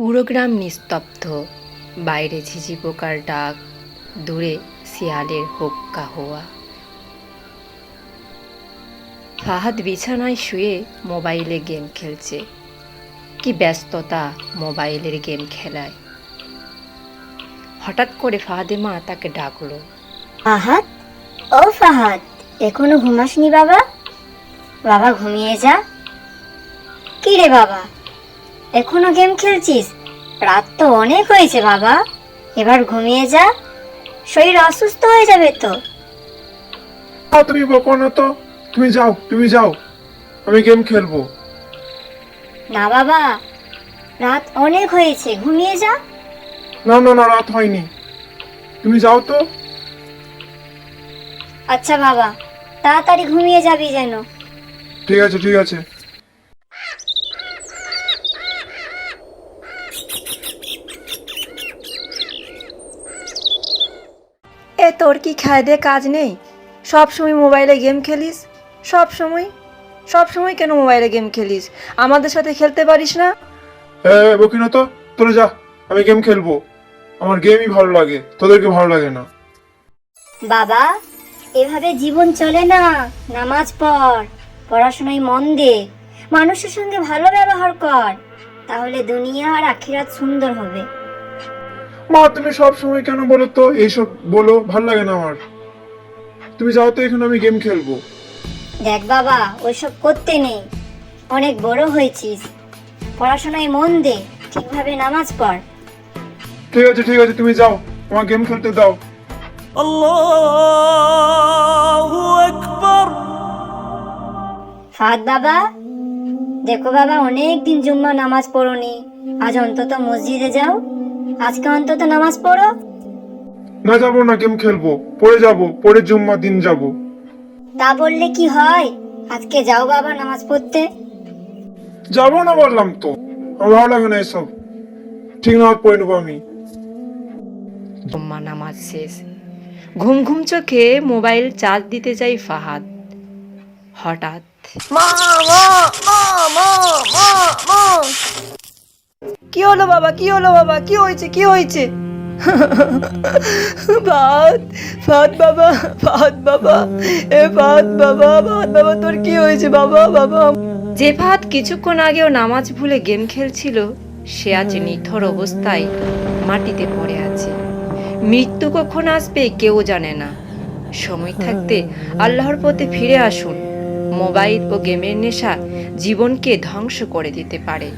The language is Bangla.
পুরো গ্রাম নিস্তব্ধ। বাইরে ঝিঝি পোকার ডাক, দূরে শিয়ালের হুক্কা হওয়া। ফাহাদ বিছানায় শুয়ে মোবাইলে গেম খেলছে। কি ব্যস্ততা মোবাইলের গেম খেলায়। হঠাৎ করে ফাহাদের মা তাকে ডাকলো। ফাহাদ, ও ফাহাদ, এখনো ঘুমাসনি বাবা? বাবা ঘুমিয়ে যা। কি রে বাবা, এখনো গেম খেলছিস? রাত তো অনেক হয়েছে বাবা, এবার ঘুমিয়ে যা, শরীর অসুস্থ হয়ে যাবে তো। তুমি বকো না তো, তুমি যাও, আমি গেম খেলবো। না বাবা, রাত অনেক হয়েছে, ঘুমিয়ে যা। না না না, রাত হয়নি, তুমি যাও তো। আচ্ছা বাবা, তাড়াতাড়ি ঘুমিয়ে যাবি যেন। ঠিক আছে ঠিক আছে। তোর কি খায় দে কাজ নেই? সব সময় মোবাইলে গেম খেলিস? সব সময় কেন মোবাইলে গেম খেলিস? আমাদের সাথে খেলতে পারিস না? বকি না তো, তোরা যা, আমি গেম খেলবো। আমার গেমই ভালো লাগে, তোদেরকে ভালো লাগে না। বাবা, এভাবে জীবন চলে না। নামাজ পড়, পড়াশোনায় মন দে, মানুষের সঙ্গে ভালো ব্যবহার কর, তাহলে দুনিয়া আর আখিরাত সুন্দর হবে। মা, তুমি সব সময় কেন বলো তো এইসব? বলো, ভালো লাগে না আমার। তুমি যাও তো, এখানে আমি গেম খেলবো। দেখ বাবা, ওইসব করতে নেই, অনেক বড় হয়েছিস, পড়াশোনায় মন দে, ঠিকভাবে নামাজ পড়। ঠিক আছে, তুমি যাও, আমার গেম খেলতে দাও। ফাদ বাবা, দেখো বাবা, অনেক দিন জুম্মা নামাজ পড়োনি, আজ অন্তত মসজিদে যাও, আজকে অন্তত নামাজ পড়ো। না, যাবো না, গেম খেলবো, পরে জুম্মা দিন যাবো। তা বললে কি হয়? আজকে যাও বাবা নামাজ পড়তে। যাবো না বললাম তো, আমার ভালো লাগে না এসব। ঠিক নামাজ পড়ে নেবো আমি। জুম্মা নামাজ শেষ। ঘুম ঘুম চোখে মোবাইল চার্জ দিতে যাই ফাহাদ। হঠাৎ মা মা মা মা মা মা! কি হলো বাবা, কি হলো বাবা, কি হয়েছে? ফাহাদ বাবা, ফাহাদ বাবা, ফাহাদ বাবা, তোর কি হয়েছে বাবা? যে ফাহাদ কিছুক্ষণ আগেও নামাজ ভুলে গেম খেলছিল, সে আজ নিথর অবস্থায় মাটিতে পড়ে আছে। মৃত্যু কখন আসবে কেউ জানে না। সময় থাকতে আল্লাহর পথে ফিরে আসুন। মোবাইল ও গেমের নেশা জীবনকে ধ্বংস করে দিতে পারে।